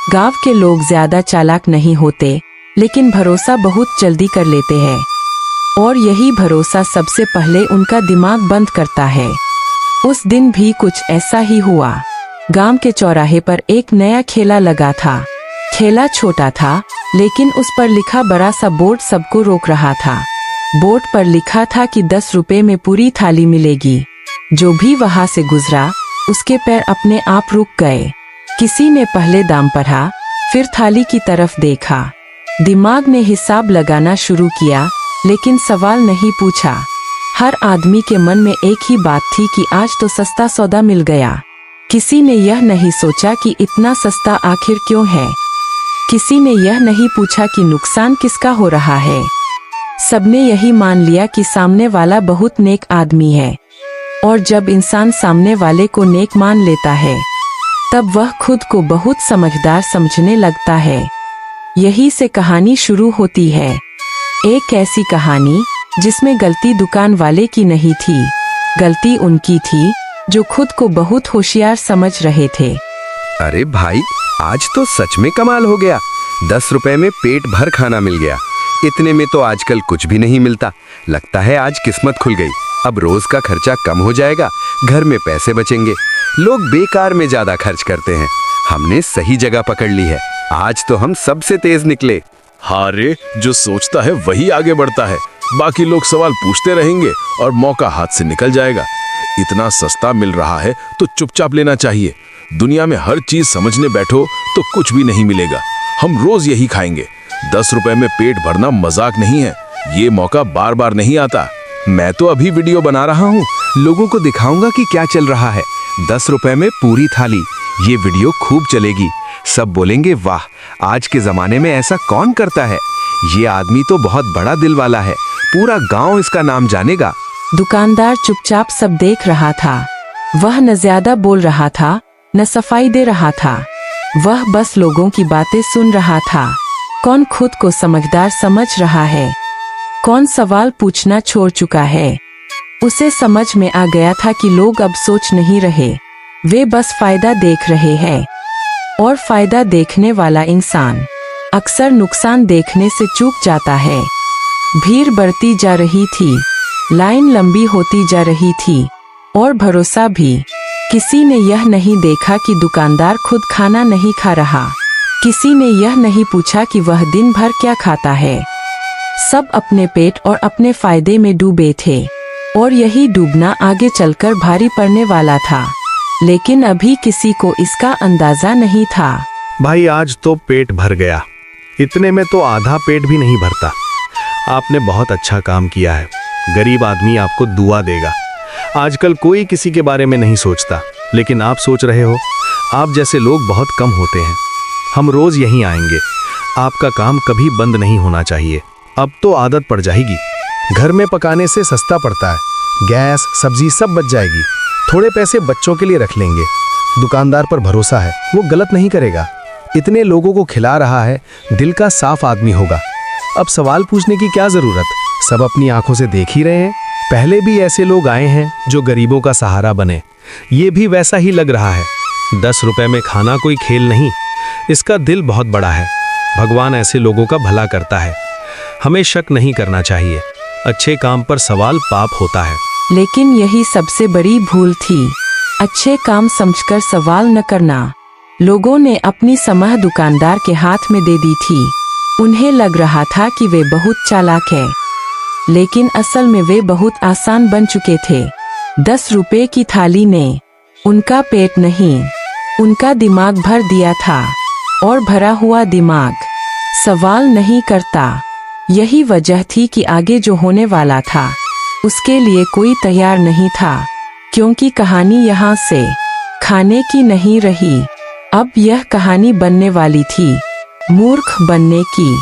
गांव के लोग ज्यादा चालाक नहीं होते, लेकिन भरोसा बहुत जल्दी कर लेते हैं और यही भरोसा सबसे पहले उनका दिमाग बंद करता है। उस दिन भी कुछ ऐसा ही हुआ। गांव के चौराहे पर एक नया ठेला लगा था। ठेला छोटा था, लेकिन उस पर लिखा बड़ा सा बोर्ड सबको रोक रहा था। बोर्ड पर लिखा था कि 10 रुपए में पूरी थाली मिलेगी। जो भी वहां से गुजरा उसके पैर अपने आप रुक गए। किसी ने पहले दाम पढ़ा, फिर थाली की तरफ देखा। दिमाग ने हिसाब लगाना शुरू किया, लेकिन सवाल नहीं पूछा। हर आदमी के मन में एक ही बात थी कि आज तो सस्ता सौदा मिल गया। किसी ने यह नहीं सोचा कि इतना सस्ता आखिर क्यों है। किसी ने यह नहीं पूछा कि नुकसान किसका हो रहा है। सबने यही मान लिया कि सामने वाला बहुत नेक आदमी है, और जब इंसान सामने वाले को नेक मान लेता है तब वह खुद को बहुत समझदार समझने लगता है। यही से कहानी शुरू होती है। एक ऐसी कहानी जिसमें गलती दुकान वाले की नहीं थी, गलती उनकी थी जो खुद को बहुत होशियार समझ रहे थे। अरे भाई, आज तो सच में कमाल हो गया। 10 रुपए में पेट भर खाना मिल गया। इतने में तो आजकल कुछ भी नहीं मिलता। लगता है आज किस्मत खुल गई। अब रोज का खर्चा कम हो जाएगा, घर में पैसे बचेंगे। लोग बेकार में ज्यादा खर्च करते हैं। हमने सही जगह पकड़ ली है। आज तो हम सबसे तेज निकले। हाँ रे, जो सोचता है वही आगे बढ़ता है। बाकी लोग सवाल पूछते रहेंगे और मौका हाथ से निकल जाएगा। इतना सस्ता मिल रहा है तो चुपचाप लेना चाहिए। दुनिया में हर चीज समझने बैठो तो कुछ भी नहीं मिलेगा। हम रोज यही खाएंगे। 10 रुपए में पेट भरना मजाक नहीं है। ये मौका बार बार नहीं आता। मैं तो अभी वीडियो बना रहा हूँ, लोगों को दिखाऊंगा कि क्या चल रहा है। 10 रुपए में पूरी थाली। ये वीडियो खूब चलेगी। सब बोलेंगे वाह, आज के जमाने में ऐसा कौन करता है। ये आदमी तो बहुत बड़ा दिल वाला है। पूरा गांव इसका नाम जानेगा। दुकानदार चुपचाप सब देख रहा था। वह न ज्यादा बोल रहा था, न सफाई दे रहा था। वह बस लोगों की बातें सुन रहा था। कौन खुद को समझदार समझ रहा है, कौन सवाल पूछना छोड़ चुका है। उसे समझ में आ गया था कि लोग अब सोच नहीं रहे, वे बस फायदा देख रहे हैं। और फायदा देखने वाला इंसान अक्सर नुकसान देखने से चूक जाता है। भीड़ बढ़ती जा रही थी, लाइन लंबी होती जा रही थी, और भरोसा भी। किसी ने यह नहीं देखा कि दुकानदार खुद खाना नहीं खा रहा। किसी ने यह नहीं पूछा कि वह दिन भर क्या खाता है। सब अपने पेट और अपने फायदे में डूबे थे, और यही डूबना आगे चलकर भारी पड़ने वाला था। लेकिन अभी किसी को इसका अंदाजा नहीं था। भाई, आज तो पेट भर गया। इतने में तो आधा पेट भी नहीं भरता। आपने बहुत अच्छा काम किया है। गरीब आदमी आपको दुआ देगा। आजकल कोई किसी के बारे में नहीं सोचता, लेकिन आप सोच रहे हो। आप जैसे लोग बहुत कम होते हैं। हम रोज यहीं आएंगे। आपका काम कभी बंद नहीं होना चाहिए। अब तो आदत पड़ जाएगी। घर में पकाने से सस्ता पड़ता है। गैस, सब्जी सब बच जाएगी। थोड़े पैसे बच्चों के लिए रख लेंगे। दुकानदार पर भरोसा है, वो गलत नहीं करेगा। इतने लोगों को खिला रहा है, दिल का साफ आदमी होगा। अब सवाल पूछने की क्या जरूरत, सब अपनी आंखों से देख ही रहे हैं। पहले भी ऐसे लोग आए हैं जो गरीबों का सहारा बने। ये भी वैसा ही लग रहा है। 10 रुपए में खाना कोई खेल नहीं। इसका दिल बहुत बड़ा है। भगवान ऐसे लोगों का भला करता है। हमें शक नहीं करना चाहिए। अच्छे काम पर सवाल पाप होता है। लेकिन यही सबसे बड़ी भूल थी, अच्छे काम समझकर सवाल न करना। लोगों ने अपनी समझ दुकानदार के हाथ में दे दी थी। उन्हें लग रहा था कि वे बहुत चालाक है, लेकिन असल में वे बहुत आसान बन चुके थे। 10 रुपए की थाली ने उनका पेट नहीं, उनका दिमाग भर दिया था, और भरा हुआ दिमाग सवाल नहीं करता। यही वजह थी कि आगे जो होने वाला था उसके लिए कोई तैयार नहीं था, क्योंकि कहानी यहाँ से खाने की नहीं रही। अब यह कहानी बनने वाली थी मूर्ख बनने की।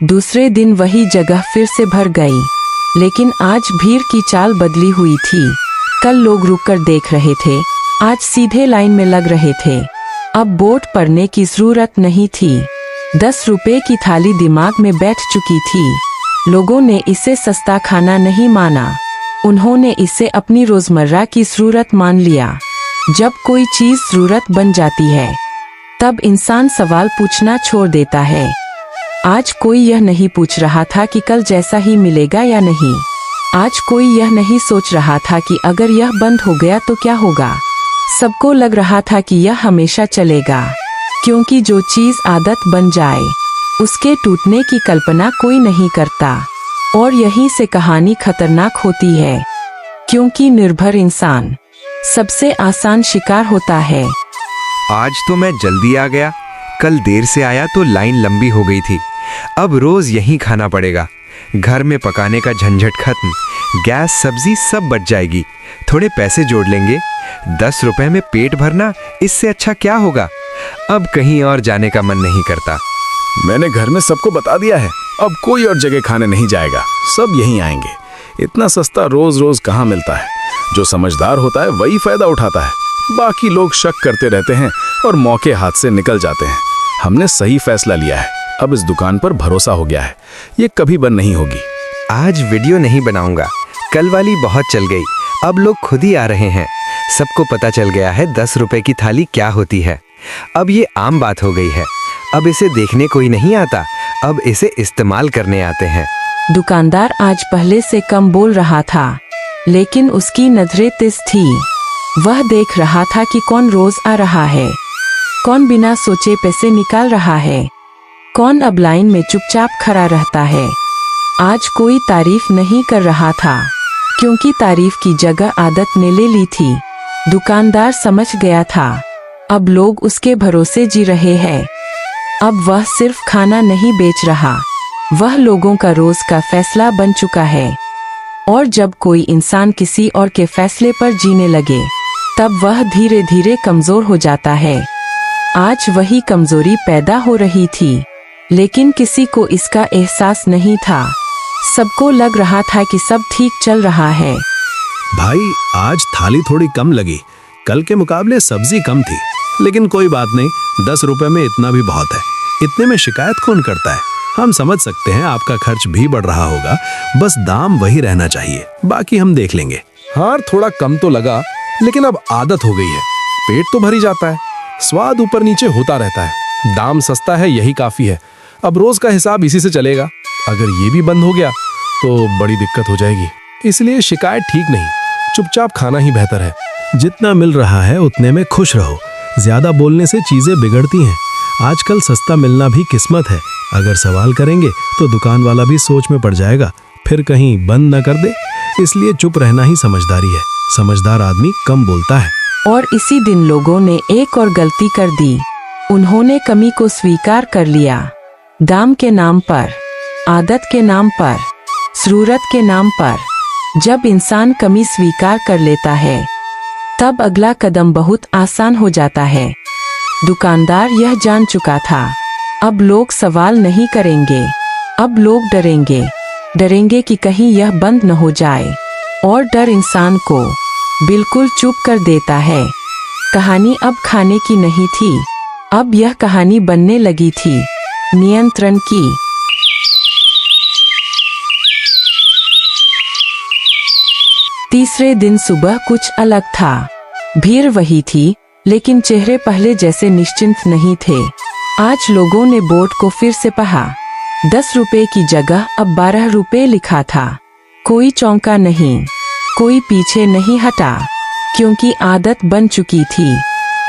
दूसरे दिन वही जगह फिर से भर गई, लेकिन आज भीड़ की चाल बदली हुई थी। कल लोग रुककर देख रहे थे, आज सीधे लाइन में लग रहे थे। अब बोर्ड पढ़ने की जरूरत नहीं थी। 10 रुपए की थाली दिमाग में बैठ चुकी थी। लोगों ने इसे सस्ता खाना नहीं माना, उन्होंने इसे अपनी रोजमर्रा की जरूरत मान लिया। जब कोई चीज जरूरत बन जाती है तब इंसान सवाल पूछना छोड़ देता है। आज कोई यह नहीं पूछ रहा था कि कल जैसा ही मिलेगा या नहीं। आज कोई यह नहीं सोच रहा था कि अगर यह बंद हो गया तो क्या होगा। सबको लग रहा था कि यह हमेशा चलेगा, क्योंकि जो चीज आदत बन जाए उसके टूटने की कल्पना कोई नहीं करता। और यहीं से कहानी खतरनाक होती है, क्योंकि निर्भर इंसान सबसे आसान शिकार होता है। आज तो मैं जल्दी आ गया, कल देर से आया तो लाइन लंबी हो गई थी। अब रोज यहीं खाना पड़ेगा। घर में पकाने का झंझट खत्म, गैस सब्जी सब बच जाएगी। थोड़े पैसे जोड़ लेंगे। 10 रुपए में पेट भरना, इससे अच्छा क्या होगा। अब कहीं और जाने का मन नहीं करता। मैंने घर में सबको बता दिया है, अब कोई और जगह खाने नहीं जाएगा, सब यहीं आएंगे। इतना सस्ता रोज रोज कहाँ मिलता है। जो समझदार होता है वही फायदा उठाता है, बाकी लोग शक करते रहते हैं और मौके हाथ से निकल जाते हैं। हमने सही फैसला लिया है, अब इस दुकान पर भरोसा हो गया है, ये कभी बंद नहीं होगी। आज वीडियो नहीं बनाऊंगा, कल वाली बहुत चल गई, अब लोग खुद ही आ रहे हैं। सबको पता चल गया है 10 रुपए की थाली क्या होती है। अब ये आम बात हो गई है। अब इसे देखने कोई नहीं आता, अब इसे इस्तेमाल करने आते हैं। दुकानदार आज पहले से कम बोल रहा था, लेकिन उसकी नजरें तेज थी। वह देख रहा था कि कौन रोज आ रहा है, कौन बिना सोचे पैसे निकाल रहा है, कौन अब लाइन में चुपचाप खड़ा रहता है। आज कोई तारीफ नहीं कर रहा था, क्योंकि तारीफ की जगह आदत ने ले ली थी। दुकानदार समझ गया था, अब लोग उसके भरोसे जी रहे हैं। अब वह सिर्फ खाना नहीं बेच रहा, वह लोगों का रोज का फैसला बन चुका है। और जब कोई इंसान किसी और के फैसले पर जीने लगे, तब वह धीरे धीरे कमजोर हो जाता है। आज वही कमजोरी पैदा हो रही थी, लेकिन किसी को इसका एहसास नहीं था। सबको लग रहा था कि सब ठीक चल रहा है। भाई, आज थाली थोड़ी कम लगी, कल के मुकाबले सब्जी कम थी, लेकिन कोई बात नहीं, 10 रुपए में इतना भी बहुत है। इतने में शिकायत कौन करता है। हम समझ सकते हैं आपका खर्च भी बढ़ रहा होगा, बस दाम वही रहना चाहिए, बाकी हम देख लेंगे। हाँ, थोड़ा कम तो लगा, लेकिन अब आदत हो गई है। पेट तो भर ही जाता है, स्वाद ऊपर नीचे होता रहता है। दाम सस्ता है, यही काफी है। अब रोज का हिसाब इसी से चलेगा। अगर ये भी बंद हो गया तो बड़ी दिक्कत हो जाएगी, इसलिए शिकायत ठीक नहीं, चुपचाप खाना ही बेहतर है। जितना मिल रहा है उतने में खुश रहो, ज्यादा बोलने से चीजें बिगड़ती हैं। आजकल सस्ता मिलना भी किस्मत है। अगर सवाल करेंगे तो दुकान वाला भी सोच में पड़ जाएगा, फिर कहीं बंद न कर दे। इसलिए चुप रहना ही समझदारी है। समझदार आदमी कम बोलता है। और इसी दिन लोगों ने एक और गलती कर दी। उन्होंने कमी को स्वीकार कर लिया। दाम के नाम पर, आदत के नाम पर, जरूरत के नाम पर। जब इंसान कमी स्वीकार कर लेता है, तब अगला कदम बहुत आसान हो जाता है। दुकानदार यह जान चुका था, अब लोग सवाल नहीं करेंगे, अब लोग डरेंगे कि कहीं यह बंद न हो जाए। और डर इंसान को बिल्कुल चुप कर देता है। कहानी अब खाने की नहीं थी, अब यह कहानी बनने लगी थी नियंत्रण की। तीसरे दिन सुबह कुछ अलग था। भीड़ वही थी, लेकिन चेहरे पहले जैसे निश्चिंत नहीं थे। आज लोगों ने बोर्ड को फिर से पढ़ा। 10 रुपए की जगह अब 12 रुपए लिखा था। कोई चौंका नहीं, कोई पीछे नहीं हटा, क्योंकि आदत बन चुकी थी।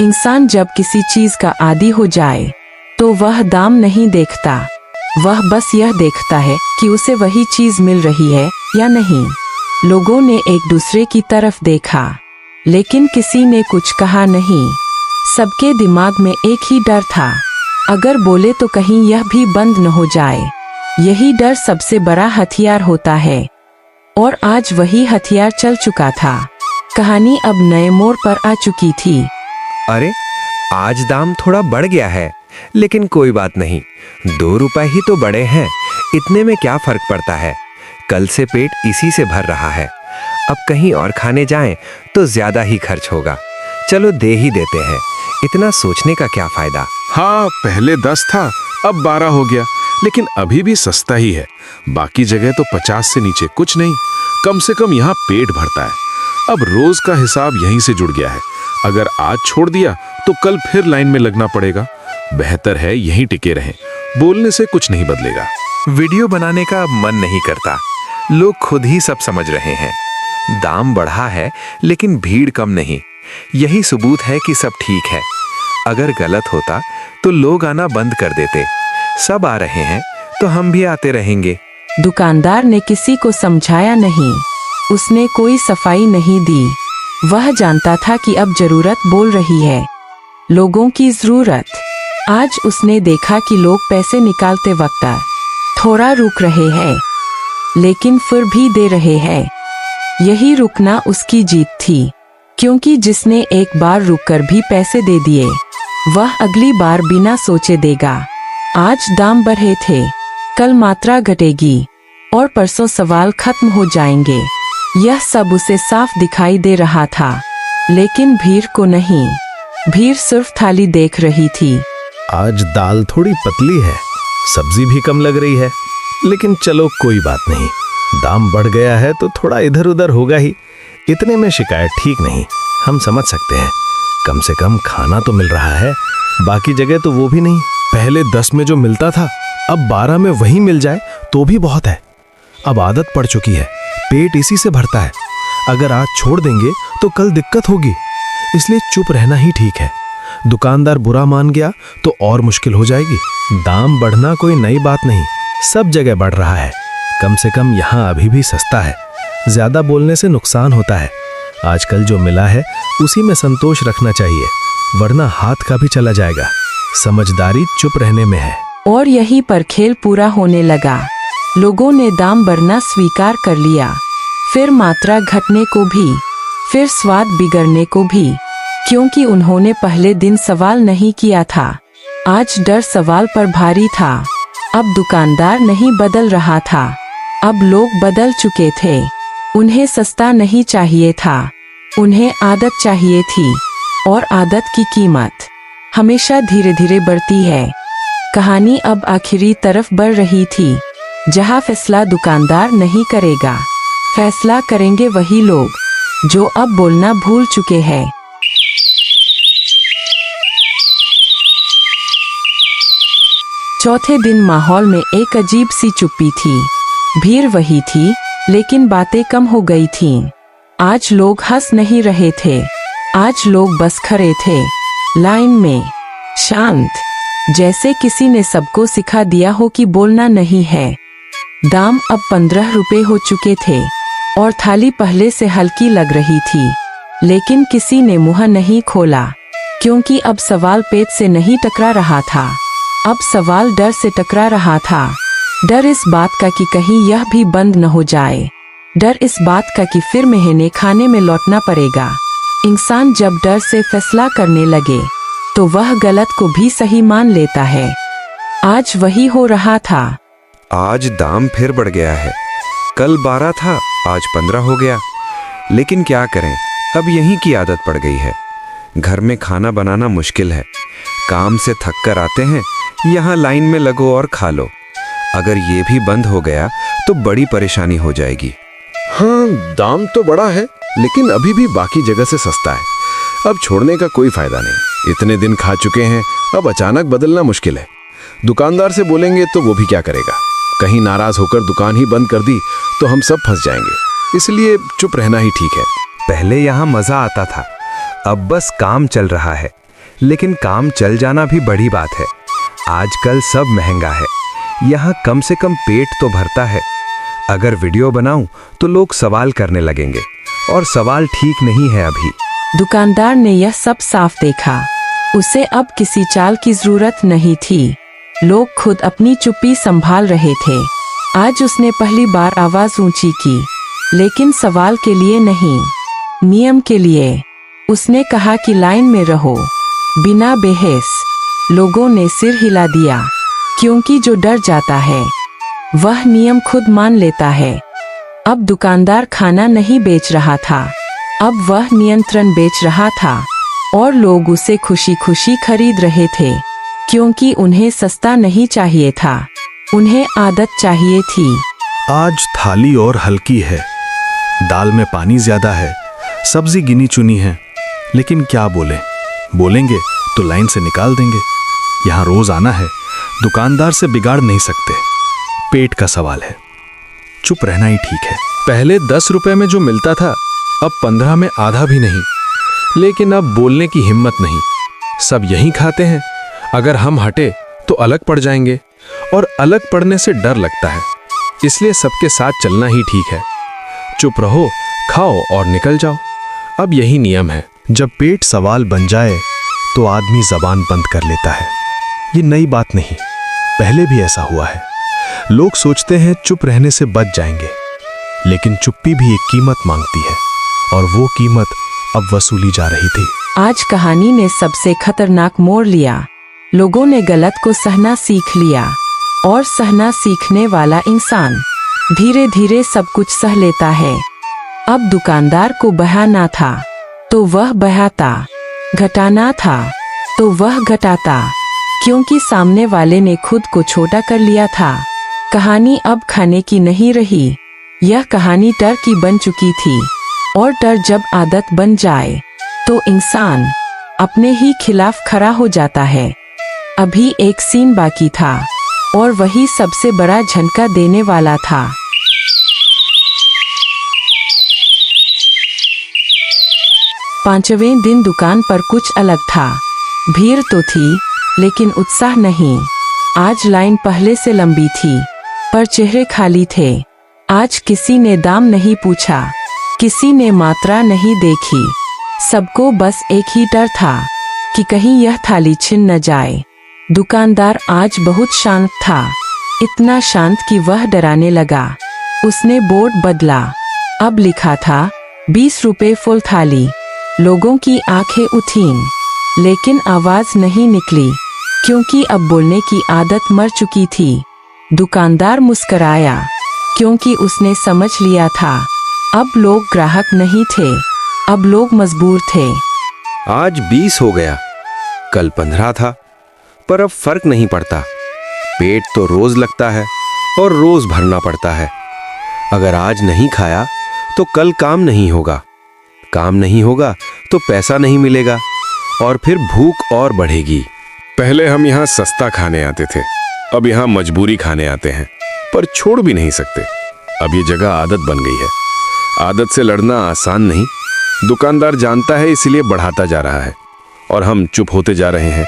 इंसान जब किसी चीज का आदी हो जाए तो वह दाम नहीं देखता, वह बस यह देखता है कि उसे वही चीज मिल रही है या नहीं। लोगों ने एक दूसरे की तरफ देखा, लेकिन किसी ने कुछ कहा नहीं। सबके दिमाग में एक ही डर था, अगर बोले तो कहीं यह भी बंद न हो जाए। यही डर सबसे बड़ा हथियार होता है, और आज वही हथियार चल चुका था। कहानी अब नए मोड़ पर आ चुकी थी। अरे, आज दाम थोड़ा बढ़ गया है, लेकिन कोई बात नहीं, 2 रुपए ही तो बढ़े हैं, इतने में क्या फर्क पड़ता है। कल से पेट इसी से भर रहा है, अब कहीं और खाने जाएं तो ज्यादा ही खर्च होगा। चलो दे ही देते हैं, इतना सोचने का क्या फायदा। हाँ, पहले 10 था, अब 12 हो गया, लेकिन अभी भी सस्ता ही है। बाकी जगह तो 50 से नीचे कुछ नहीं। कम से कम यहाँ पेट भरता है। अब रोज का हिसाब यहीं से जुड़ गया है। अगर आज छोड़ दिया तो कल फिर लाइन में लगना पड़ेगा। बेहतर है यहीं टिके रहें, बोलने से कुछ नहीं बदलेगा। वीडियो बनाने का अब मन नहीं करता, लोग खुद ही सब समझ रहे हैं। दाम बढ़ा है लेकिन भीड़ कम नहीं, यही सबूत है कि सब ठीक है। अगर गलत होता तो लोग आना बंद कर देते। सब आ रहे हैं तो हम भी आते रहेंगे। दुकानदार ने किसी को समझाया नहीं, उसने कोई सफाई नहीं दी। वह जानता था कि अब जरूरत बोल रही है, लोगों की जरूरत। आज उसने देखा कि लोग पैसे निकालते वक्त थोड़ा रुक रहे हैं, लेकिन फिर भी दे रहे हैं। यही रुकना उसकी जीत थी, क्योंकि जिसने एक बार रुककर भी पैसे दे दिए, वह अगली बार बिना सोचे देगा। आज दाम बढ़े थे, कल मात्रा घटेगी और परसों सवाल खत्म हो जाएंगे। यह सब उसे साफ दिखाई दे रहा था, लेकिन भीड़ को नहीं। भीड़ सिर्फ थाली देख रही थी। आज दाल थोड़ी पतली है, सब्जी भी कम लग रही है, लेकिन चलो कोई बात नहीं। दाम बढ़ गया है तो थोड़ा इधर उधर होगा ही, इतने में शिकायत ठीक नहीं, हम समझ सकते हैं। कम से कम खाना तो मिल रहा है, बाकी जगह तो वो भी नहीं। पहले 10 में जो मिलता था अब 12 में वही मिल जाए तो भी बहुत है। अब आदत पड़ चुकी है, पेट इसी से भरता है। अगर आज छोड़ देंगे तो कल दिक्कत होगी, इसलिए चुप रहना ही ठीक है। दुकानदार बुरा मान गया तो और मुश्किल हो जाएगी। दाम बढ़ना कोई नई बात नहीं, सब जगह बढ़ रहा है। कम से कम यहाँ अभी भी सस्ता है। ज्यादा बोलने से नुकसान होता है। आजकल जो मिला है उसी में संतोष रखना चाहिए, वरना हाथ का भी चला जाएगा। समझदारी चुप रहने में है। और यहीं पर खेल पूरा होने लगा। लोगों ने दाम बढ़ना स्वीकार कर लिया, फिर मात्रा घटने को भी, फिर स्वाद बिगड़ने को भी, क्योंकि उन्होंने पहले दिन सवाल नहीं किया था। आज डर सवाल पर भारी था। अब दुकानदार नहीं बदल रहा था, अब लोग बदल चुके थे। उन्हें सस्ता नहीं चाहिए था, उन्हें आदत चाहिए थी, और आदत की कीमत हमेशा धीरे धीरे बढ़ती है। कहानी अब आखिरी तरफ बढ़ रही थी, जहां फैसला दुकानदार नहीं करेगा, फैसला करेंगे वही लोग जो अब बोलना भूल चुके हैं। चौथे दिन माहौल में एक अजीब सी चुप्पी थी। भीड़ वही थी, लेकिन बातें कम हो गई थीं। आज लोग हंस नहीं रहे थे, आज लोग बस खड़े थे, लाइन में, शांत, जैसे किसी ने सबको सिखा दिया हो कि बोलना नहीं है। दाम अब 15 रुपए हो चुके थे और थाली पहले से हल्की लग रही थी, लेकिन किसी ने मुंह नहीं खोला, क्योंकि अब सवाल पेट से नहीं टकरा रहा था, अब सवाल डर से टकरा रहा था। डर इस बात का कि कहीं यह भी बंद न हो जाए, डर इस बात का कि फिर महीने खाने में लौटना पड़ेगा। इंसान जब डर से फैसला करने लगे तो वह गलत को भी सही मान लेता है। आज वही हो रहा था। आज दाम फिर बढ़ गया है, कल 12 था, आज 15 हो गया। लेकिन क्या करें, अब यहीं की आदत पड़ गई है। घर में खाना बनाना मुश्किल है, काम से थक कर आते हैं, यहाँ लाइन में लगो और खा लो। अगर ये भी बंद हो गया तो बड़ी परेशानी हो जाएगी। हाँ, दाम तो बड़ा है, लेकिन अभी भी बाकी जगह से सस्ता है। अब छोड़ने का कोई फायदा नहीं, इतने दिन खा चुके हैं, अब अचानक बदलना मुश्किल है। दुकानदार से बोलेंगे तो वो भी क्या करेगा, कहीं नाराज होकर दुकान ही बंद कर दी तो हम सब फंस जाएंगे। इसलिए चुप रहना ही ठीक है। पहले यहाँ मजा आता था, अब बस काम चल रहा है, लेकिन काम चल जाना भी बड़ी बात है। आजकल सब महंगा है, यहाँ कम से कम पेट तो भरता है। अगर वीडियो बनाऊं तो लोग सवाल करने लगेंगे, और सवाल ठीक नहीं है अभी। दुकानदार ने यह सब साफ देखा, उसे अब किसी चाल की जरूरत नहीं थी। लोग खुद अपनी चुप्पी संभाल रहे थे। आज उसने पहली बार आवाज ऊंची की, लेकिन सवाल के लिए नहीं, नियम के लिए। उसने कहा कि लाइन में रहो, बिना बहस। लोगों ने सिर हिला दिया, क्योंकि जो डर जाता है वह नियम खुद मान लेता है। अब दुकानदार खाना नहीं बेच रहा था, अब वह नियंत्रण बेच रहा था, और लोग उसे खुशी खुशी खरीद रहे थे, क्योंकि उन्हें सस्ता नहीं चाहिए था, उन्हें आदत चाहिए थी। आज थाली और हल्की है, दाल में पानी ज्यादा है, सब्जी गिनी चुनी है, लेकिन क्या बोलेंगे तो लाइन से निकाल देंगे। यहाँ रोज आना है, दुकानदार से बिगाड़ नहीं सकते। पेट का सवाल है, चुप रहना ही ठीक है। पहले 10 रुपए में जो मिलता था अब 15 में आधा भी नहीं, लेकिन अब बोलने की हिम्मत नहीं। सब यही खाते हैं, अगर हम हटे तो अलग पड़ जाएंगे और अलग पड़ने से डर लगता है, इसलिए सबके साथ चलना ही ठीक है। चुप रहो, खाओ और निकल जाओ, अब यही नियम है। जब पेट सवाल बन जाए तो आदमी जबान बंद कर लेता है। ये नई बात नहीं, पहले भी ऐसा हुआ है। लोग सोचते हैं चुप रहने से बच जाएंगे, लेकिन चुप्पी भी एक कीमत मांगती है और वो कीमत अब वसूली जा रही थी। आज कहानी ने सबसे खतरनाक मोड़ लिया। लोगों ने गलत को सहना सीख लिया और सहना सीखने वाला इंसान धीरे धीरे सब कुछ सह लेता है। अब दुकानदार को बहाना था तो वह बहाता, घटाना था तो वह घटाता, क्योंकि सामने वाले ने खुद को छोटा कर लिया था। कहानी अब खाने की नहीं रही, यह कहानी डर की बन चुकी थी, और डर जब आदत बन जाए तो इंसान अपने ही खिलाफ खड़ा हो जाता है। अभी एक सीन बाकी था और वही सबसे बड़ा झटका देने वाला था। पांचवें दिन दुकान पर कुछ अलग था। भीड़ तो थी लेकिन उत्साह नहीं। आज लाइन पहले से लंबी थी पर चेहरे खाली थे। आज किसी ने दाम नहीं पूछा, किसी ने मात्रा नहीं देखी। सबको बस एक ही डर था कि कहीं यह थाली छिन न जाए। दुकानदार आज बहुत शांत था, इतना शांत कि वह डराने लगा। उसने बोर्ड बदला, अब लिखा था 20 रुपए फुल थाली। लोगों की आंखें उठीं, लेकिन आवाज नहीं निकली, क्योंकि अब बोलने की आदत मर चुकी थी। दुकानदार मुस्कराया, क्योंकि उसने समझ लिया था अब लोग ग्राहक नहीं थे, अब लोग मजबूर थे। आज 20 हो गया, कल 15 था, पर अब फर्क नहीं पड़ता। पेट तो रोज लगता है और रोज भरना पड़ता है। अगर आज नहीं खाया तो कल काम नहीं होगा, काम नहीं होगा तो पैसा नहीं मिलेगा और फिर भूख और बढ़ेगी। पहले हम यहाँ सस्ता खाने आते थे, अब यहाँ मजबूरी खाने आते हैं, पर छोड़ भी नहीं सकते। अब ये जगह आदत बन गई है। आदत से लड़ना आसान नहीं। दुकानदार जानता है, इसलिए बढ़ाता जा रहा है और हम चुप होते जा रहे हैं।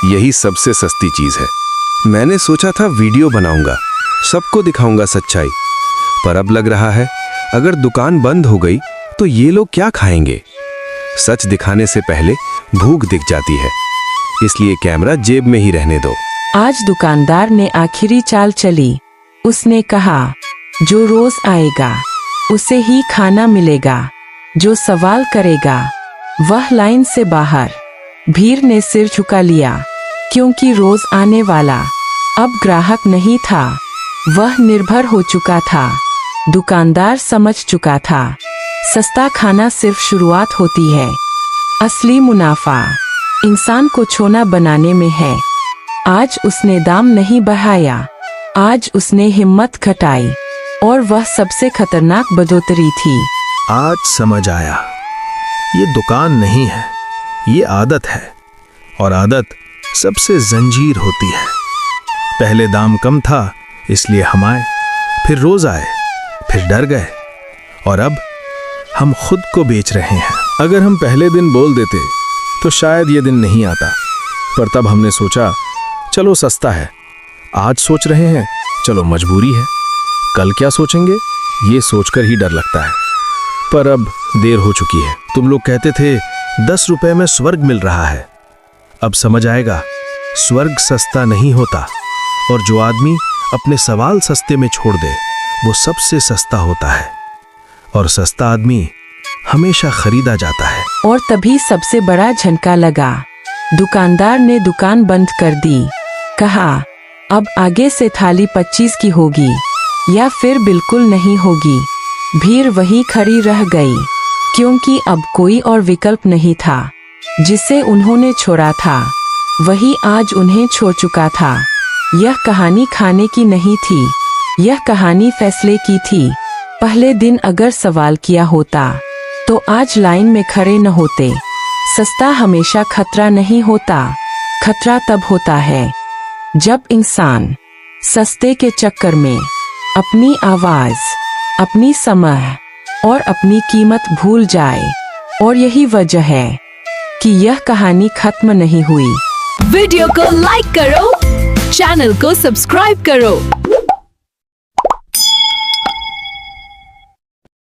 यही सबसे सस्ती चीज है। मैंने सोचा था वीडियो बनाऊंगा, सबको दिखाऊंगा सच्चाई, पर अब लग रहा है अगर दुकान बंद हो गई तो ये लोग क्या खाएंगे। सच दिखाने से पहले भूख दिख जाती है, इसलिए कैमरा जेब में ही रहने दो। आज दुकानदार ने आखिरी चाल चली। उसने कहा, जो रोज आएगा उसे ही खाना मिलेगा, जो सवाल करेगा वह लाइन से बाहर। भीड़ ने सिर झुका लिया, क्योंकि रोज आने वाला अब ग्राहक नहीं था, वह निर्भर हो चुका था। दुकानदार समझ चुका था, सस्ता खाना सिर्फ शुरुआत होती है, असली मुनाफा इंसान को छोना बनाने में है। आज उसने दाम नहीं बढ़ाया, आज उसने हिम्मत घटाई, और वह सबसे खतरनाक बढ़ोतरी थी। आज समझ आया, ये दुकान नहीं है, ये आदत है, और आदत सबसे जंजीर होती है। पहले दाम कम था इसलिए हम आए, फिर रोज आए, फिर डर गए, और अब हम खुद को बेच रहे हैं। अगर हम पहले दिन बोल देते तो शायद ये दिन नहीं आता, पर तब हमने सोचा चलो सस्ता है। आज सोच रहे हैं चलो मजबूरी है। कल क्या सोचेंगे ये सोचकर ही डर लगता है, पर अब देर हो चुकी है। तुम लोग कहते थे 10 रुपए में स्वर्ग मिल रहा है, अब समझ आएगा स्वर्ग सस्ता नहीं होता, और जो आदमी अपने सवाल सस्ते में छोड़ दे वो सबसे सस्ता होता है, और सस्ता आदमी हमेशा खरीदा जाता है। और तभी सबसे बड़ा झटका लगा। दुकानदार ने दुकान बंद कर दी, कहा अब आगे से थाली 25 की होगी या फिर बिल्कुल नहीं होगी। भीड़ वही खड़ी रह गई, क्योंकि अब कोई और विकल्प नहीं था। जिसे उन्होंने छोड़ा था वही आज उन्हें छोड़ चुका था। यह कहानी खाने की नहीं थी, यह कहानी फैसले की थी। पहले दिन अगर सवाल किया होता तो आज लाइन में खड़े न होते। सस्ता हमेशा खतरा नहीं होता, खतरा तब होता है जब इंसान सस्ते के चक्कर में अपनी आवाज, अपनी समय और अपनी कीमत भूल जाए। और यही वजह है कि यह कहानी खत्म नहीं हुई। वीडियो को लाइक करो, चैनल को सब्सक्राइब करो